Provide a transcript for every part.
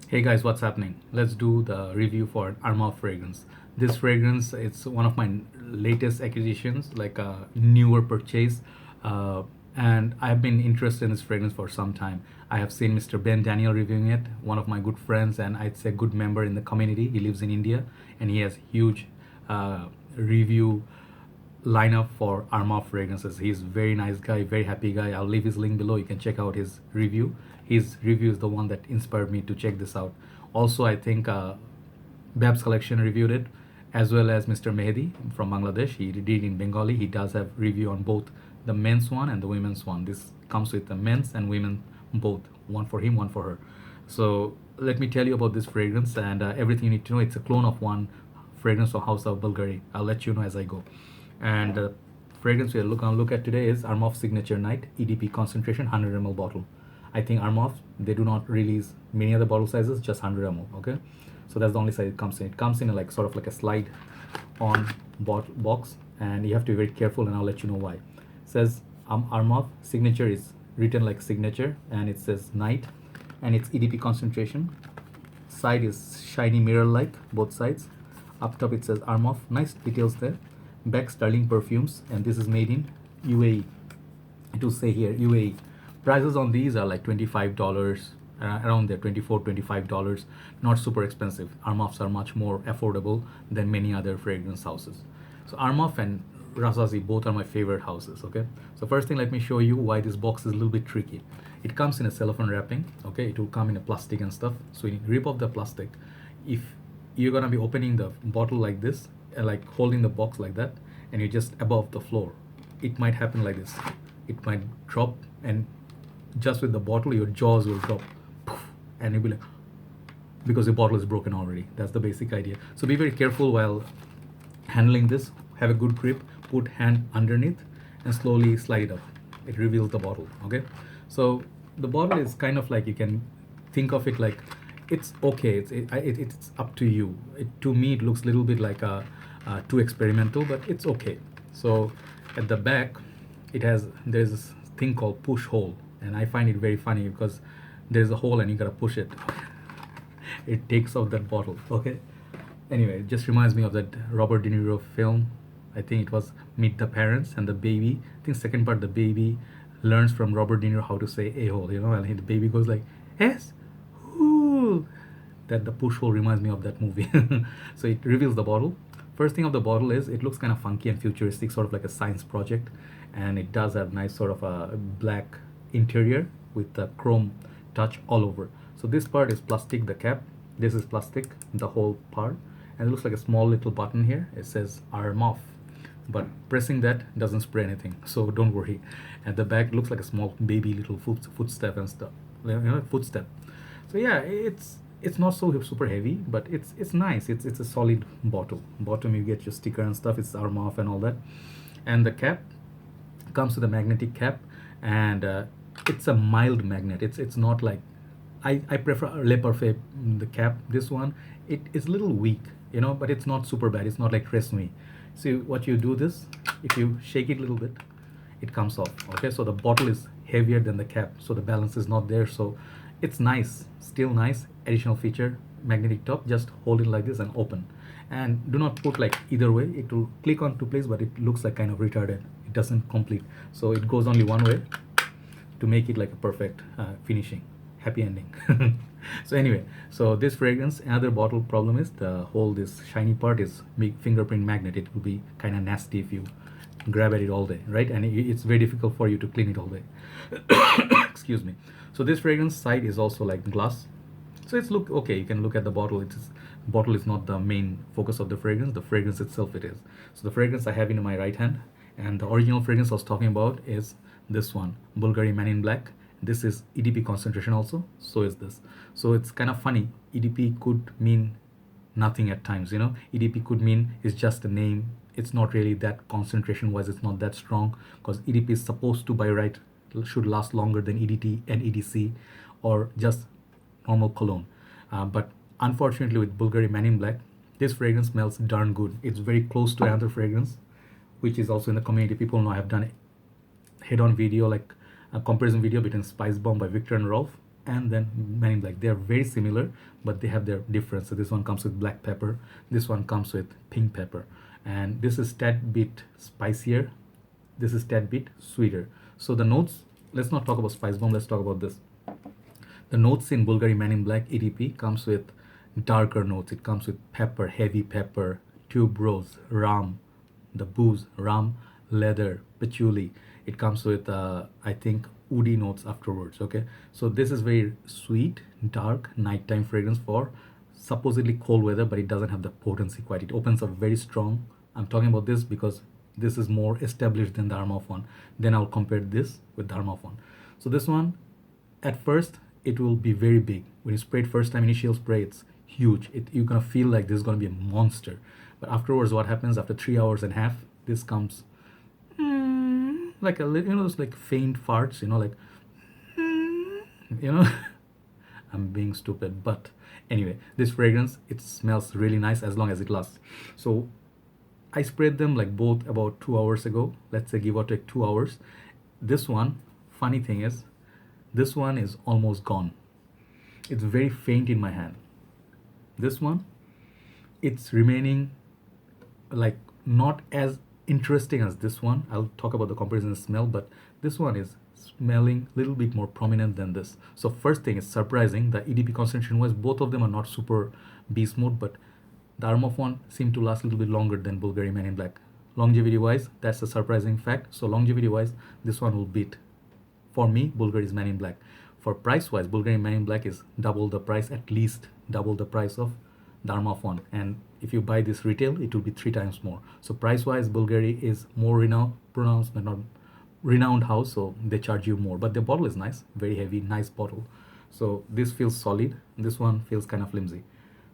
Hey guys, what's happening? Let's do the review for Armaf fragrance. This fragrance, it's one of my latest acquisitions, like a newer purchase, uh, and I've been interested in this fragrance for some time. I have seen Mr. Ben Daniel reviewing it, one of my good friends, and I'd say good member in the community. He lives in India, and he has huge review lineup for Armaf fragrances. He's a very nice guy, very happy guy. I'll leave his link below. You can check out his review. His review is the one that inspired me to check this out. Also, I think Babb's collection reviewed it, as well as Mr. Mehedy from Bangladesh. He did it in Bengali. He does have review on both the men's one and the women's one. This comes with the men's and women both, one for him, one for her. So let me tell you about this fragrance and everything you need to know. It's a clone of one fragrance from House of Bulgari. I'll let you know as I go. And fragrance we are going to look at today is Armaf Signature Night EDP concentration 100 ml bottle. I think Armaf, they do not release many other bottle sizes, just 100 ml. Okay, so that's the only size it comes in. It comes in a, like sort of like a slide on box, and you have to be very careful, and I'll let you know why. It says Armaf Signature is written like signature, and it says night, and it's EDP concentration. Side is shiny mirror like, both sides. Up top it says Armaf, nice details there. Back Sterling Perfumes, and this is made in UAE. It will say here UAE. Prices on these are like $25, around there, $24, $25. Not super expensive. Armafs are much more affordable than many other fragrance houses. So Armaf and Rasazi both are my favorite houses. Okay, so first thing, let me show you why this box is a little bit tricky. It comes in a cellophane wrapping. Okay, it will come in a plastic and stuff. So you rip off the plastic. If you're gonna be opening the bottle like this, like holding the box like that, and you're just above the floor, it might happen like this. It might drop, and just with the bottle your jaws will drop, and you'll be like, because the bottle is broken already. That's the basic idea. So be very careful while handling this. Have a good grip, put hand underneath, and slowly slide it up. It reveals the bottle. Okay, so the bottle is kind of like, you can think of it like, it's okay, it's up to you. To me it looks a little bit like a too experimental, but it's okay. So at the back there's this thing called push hole, and I find it very funny because there's a hole and you gotta push it. It takes out that bottle. Okay, anyway, it just reminds me of that Robert De Niro film. I think it was Meet the Parents, and the baby, I think second part, the baby learns from Robert De Niro how to say a-hole, and the baby goes like, yes, ooh. That the push hole reminds me of that movie. So it reveals the bottle. First thing of the bottle is, it looks kind of funky and futuristic, sort of like a science project, and it does have nice sort of a black interior with the chrome touch all over. So this part is plastic, the cap. This is plastic, the whole part, and it looks like a small little button here. It says Armaf, but pressing that doesn't spray anything, so don't worry. At the back, it looks like a small baby little footstep and stuff, footstep. So yeah, it's not so super heavy, but it's nice. It's a solid bottle. Bottom you get your sticker and stuff. It's Armaf and all that, and the cap comes with a magnetic cap, and it's a mild magnet. It's not like, I prefer Le Parfait, the cap. This one, it is a little weak, but it's not super bad. It's not like Tresemme. So what you do this, if you shake it a little bit, it comes off. Okay, so the bottle is heavier than the cap, so the balance is not there. So it's nice, still nice. Additional feature, magnetic top. Just hold it like this and open, and do not put like either way. It will click onto place, but it looks like kind of retarded. It doesn't complete, so it goes only one way to make it like a perfect finishing, happy ending. So anyway, so this fragrance, another bottle problem is the whole, this shiny part is big fingerprint magnet. It will be kind of nasty if you grab at it all day, right? And it's very difficult for you to clean it all day. Excuse me. So this fragrance side is also like glass, so it's look okay. You can look at the bottle. Bottle is not the main focus of the fragrance. The fragrance itself it is. So the fragrance I have in my right hand, and the original fragrance I was talking about is this one, Bulgari Man in Black. This is EDP concentration also, so is this. So it's kind of funny. EDP could mean nothing at times. EDP could mean it's just a name. It's not really that, concentration wise it's not that strong, because EDP is supposed to, by right, should last longer than EDT and EDC, or just normal cologne. But unfortunately with Bulgari Man in Black, this fragrance smells darn good. It's very close to another fragrance, which is also in the community. People know I have done a head-on video, like a comparison video between Spice Bomb by Victor and Rolf and then Men in Black. They are very similar, but they have their difference. So this one comes with black pepper, this one comes with pink pepper, and this is tad bit spicier, this is tad bit sweeter. So the notes, let's not talk about spice bomb, let's talk about this. The notes in Bulgari Men in Black EDP comes with darker notes. It comes with pepper, heavy pepper, tuberose, rum, the booze, rum, leather, patchouli. It comes with I think woody notes afterwards. Okay, so this is very sweet, dark, nighttime fragrance for supposedly cold weather, but it doesn't have the potency quite. It opens up very strong. I'm talking about this because this is more established than the Armaf one. Then I'll compare this with the Armaf one. So this one, at first, it will be very big. When you spray it first time, initial spray, it's huge. You're gonna feel like this is gonna be a monster. But afterwards, what happens after 3 hours and a half? This comes like a little, those like faint farts, like, I'm being stupid, but anyway, this fragrance, it smells really nice as long as it lasts. So I sprayed them like both about 2 hours ago. Let's say give or take 2 hours. This one, funny thing is, this one is almost gone. It's very faint in my hand. This one, it's remaining like not as interesting as this one. I'll talk about the comparison smell, but this one is smelling a little bit more prominent than this. So first thing is surprising, the EDP concentration wise, both of them are not super beast mode, but the Armaf one seemed to last a little bit longer than Bulgari Men in Black. Longevity wise, that's a surprising fact. So longevity wise, this one will beat, for me, Bulgari's Men in Black. For price wise, Bulgari Men in Black is double the price, at least double the price of the Armaf one. And if you buy this retail, it will be 3 times more. So price wise, Bulgari is more renowned house, so they charge you more. But the bottle is nice, very heavy, nice bottle. So this feels solid. This one feels kind of flimsy.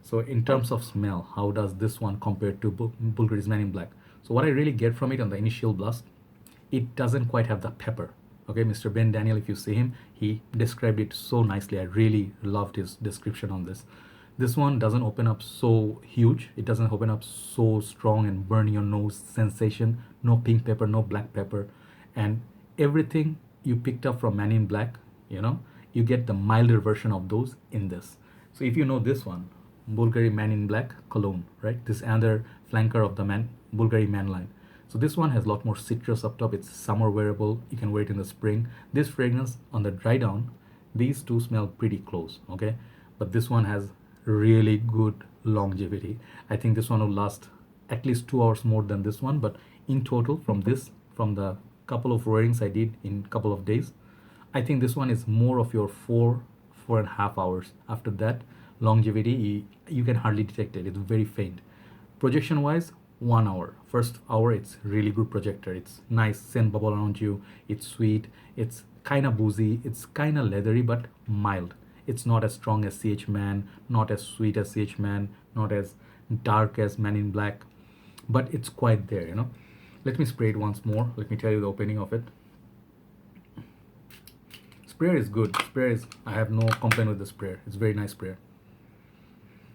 So in terms of smell, how does this one compare to Bulgari's Men in Black? So what I really get from it on the initial blast, it doesn't quite have the pepper. Okay, Mr. Ben Daniel, if you see him, he described it so nicely. I really loved his description on this. This one doesn't open up so huge. It doesn't open up so strong and burn your nose sensation. No pink pepper, no black pepper. And everything you picked up from Man in Black, you get the milder version of those in this. So if you know this one, Bulgari Man in Black cologne, right? This other flanker of the Bulgari Man line. So this one has a lot more citrus up top. It's summer wearable. You can wear it in the spring. This fragrance on the dry down, these two smell pretty close, okay? But this one has really good longevity. I think this one will last at least 2 hours more than this one, but in total from the couple of wearings I did in couple of days, I think this one is more of your 4.5 hours. After that, longevity, you can hardly detect it. It's very faint. Projection wise, 1 hour. First hour, it's really good projector. It's nice scent bubble around you. It's sweet. It's kind of boozy. It's kind of leathery, but mild. It's not as strong as CH Man, not as sweet as CH Man, not as dark as Man in Black, but it's quite there, Let me spray it once more. Let me tell you the opening of it. Sprayer is good. I have no complaint with the sprayer. It's very nice sprayer.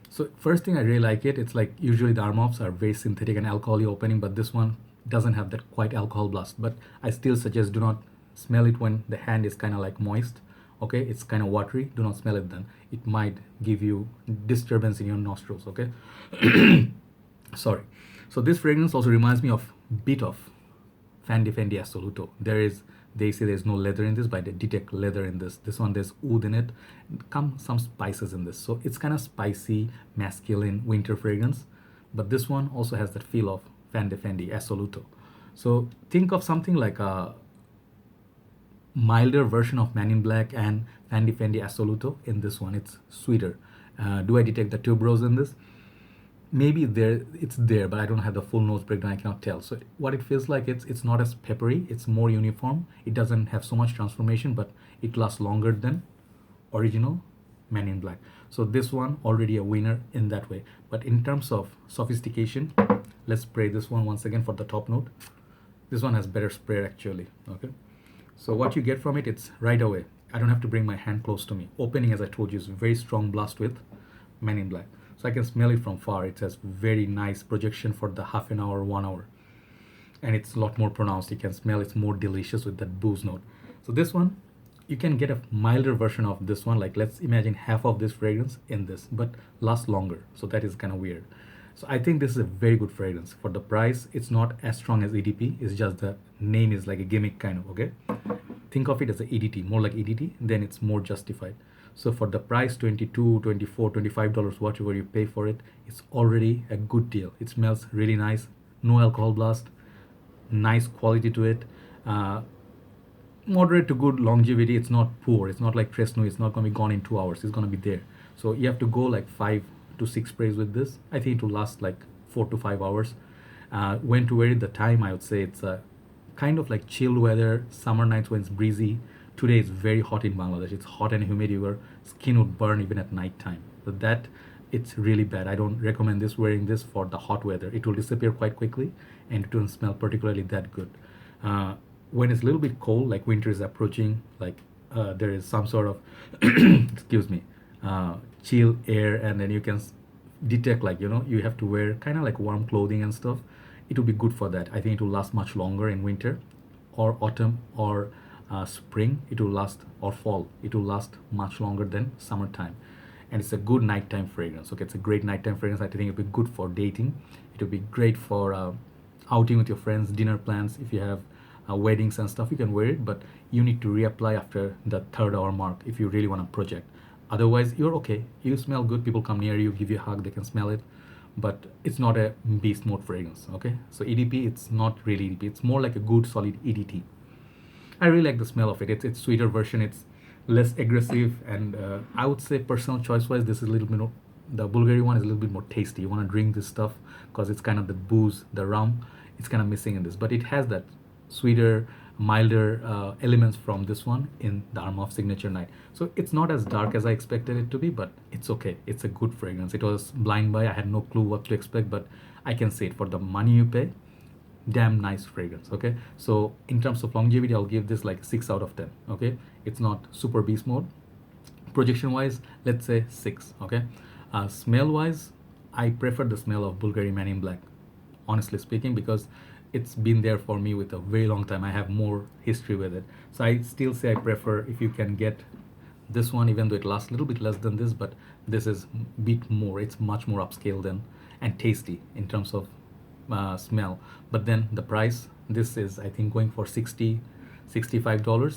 So first thing I really like it. It's like usually the Armafs are very synthetic and alcohol opening, but this one doesn't have that quite alcohol blast. But I still suggest do not smell it when the hand is kind of like moist. Okay, it's kind of watery. Do not smell it then. It might give you disturbance in your nostrils. Okay, sorry. So this fragrance also reminds me of bit of Fendi Assoluto. They say there's no leather in this, but they detect leather in this. This one, there's oud in it. Come some spices in this. So it's kind of spicy, masculine winter fragrance. But this one also has that feel of Fendi Assoluto. So think of something like a milder version of Man in Black and Fendi Assoluto. In this one, it's sweeter. Do I detect the tuberose in this? Maybe it's there, but I don't have the full nose breakdown. I cannot tell. So what it feels like, it's not as peppery. It's more uniform. It doesn't have so much transformation, but it lasts longer than original Man in Black. So this one already a winner in that way. But in terms of sophistication, let's spray this one once again for the top note. This one has better spray actually. Okay. So what you get from it, it's right away. I don't have to bring my hand close to me. Opening, as I told you, is very strong blast with Man in Black. So I can smell it from far. It has very nice projection for the half an hour, 1 hour. And it's a lot more pronounced. You can smell it's more delicious with that booze note. So this one, you can get a milder version of this one. Like let's imagine half of this fragrance in this, but lasts longer. So that is kind of weird. So I think this is a very good fragrance for the price. It's not as strong as EDP. It's just the name is like a gimmick kind of. Okay, think of it as a EDT, more like EDT. Then it's more justified. So for the price, 22, 24, $25, whatever you pay for it, it's already a good deal. It smells really nice. No alcohol blast. Nice quality to it. Moderate to good longevity. It's not poor. It's not like Tresnu. It's not going to be gone in 2 hours. It's going to be there. So you have to go like 5 to 6 sprays with this. I think it will last like 4 to 5 hours. When to wear it, the time, I would say it's a kind of like chilled weather, summer nights when it's breezy. Today it's very hot in Bangladesh. It's hot and humid. Your skin would burn even at night time. So that it's really bad. I don't recommend this wearing this for the hot weather. It will disappear quite quickly and it won't smell particularly that good. When it's a little bit cold, like winter is approaching, like there is some sort of excuse me, chill air, and then you can detect, like, you have to wear kind of like warm clothing and stuff. It will be good for that. I think it will last much longer in winter or autumn or spring. It will last, or fall. It will last much longer than summertime. And it's a good nighttime fragrance. Okay, it's a great nighttime fragrance. I think it'll be good for dating. It will be great for outing with your friends, dinner plans. If you have weddings and stuff, you can wear it, but you need to reapply after the 3rd hour mark if you really want to project. Otherwise, you're okay. You smell good. People come near you, give you a hug, they can smell it. But it's not a beast mode fragrance. Okay, so EDP, it's not really EDP. It's more like a good solid EDT. I really like the smell of it. It's sweeter version. It's less aggressive, and I would say personal choice wise, this is a little bit more, the Bulgari one is a little bit more tasty. You want to drink this stuff because it's kind of the booze, the rum, it's kind of missing in this, but it has that sweeter, milder elements from this one in the Armaf Signature Night. So it's not as dark as I expected it to be, but it's okay. It's a good fragrance. It was blind buy. I had no clue what to expect, but I can say it, for the money you pay, damn nice fragrance. Okay, so in terms of longevity, I'll give this like 6 out of 10. Okay, it's not super beast mode. Projection wise, let's say 6. Okay, smell wise, I prefer the smell of Bulgari Man in Black, honestly speaking, because it's been there for me with a very long time. I have more history with it, so I still say I prefer, if you can get this one, even though it lasts a little bit less than this, but this is a bit more, it's much more upscale than, and tasty in terms of smell. But then the price, this is I think going for $65.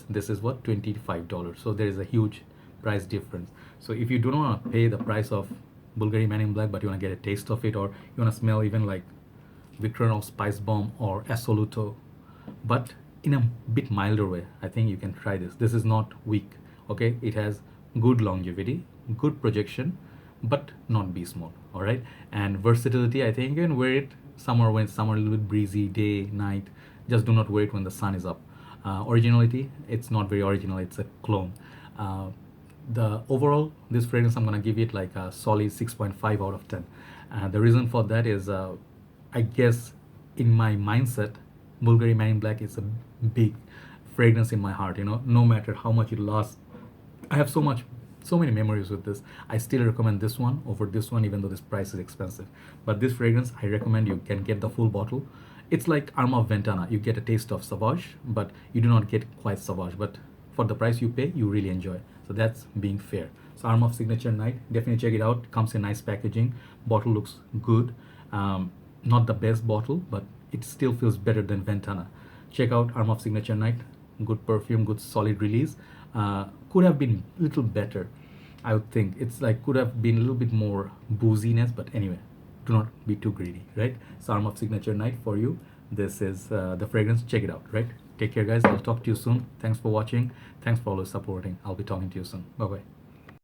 This is what, $25. So there is a huge price difference. So if you do not want to pay the price of Bulgari Man in Black, but you want to get a taste of it, or you want to smell even like Victorinox Spice Bomb or Assoluto, but in a bit milder way, I think you can try this. This is not weak. Okay, it has good longevity, good projection, but not beast mode. All right, and versatility, I think you can wear it summer when it's summer, a little bit breezy, day, night. Just do not wear it when the sun is up. Originality, it's not very original. It's a clone. The overall, this fragrance, I'm gonna give it like a solid 6.5 out of 10. The reason for that is, I guess, in my mindset, Bulgari Man in Black is a big fragrance in my heart. No matter how much it lasts, I have so many memories with this. I still recommend this one over this one, even though this price is expensive. But this fragrance, I recommend you can get the full bottle. It's like Armaf Ventana. You get a taste of Sauvage, but you do not get quite Sauvage. But for the price you pay, you really enjoy. So that's being fair. So Armaf Signature Night, definitely check it out. Comes in nice packaging. Bottle looks good. Not the best bottle, but it still feels better than Ventana. Check out Armaf Signature Night. Good perfume, good solid release. Could have been a little better, I would think. It's like could have been a little bit more booziness, but anyway, do not be too greedy, right? So Armaf Signature Night for you. This is the fragrance. Check it out, right? Take care, guys. I'll talk to you soon. Thanks for watching. Thanks for always supporting. I'll be talking to you soon. Bye bye.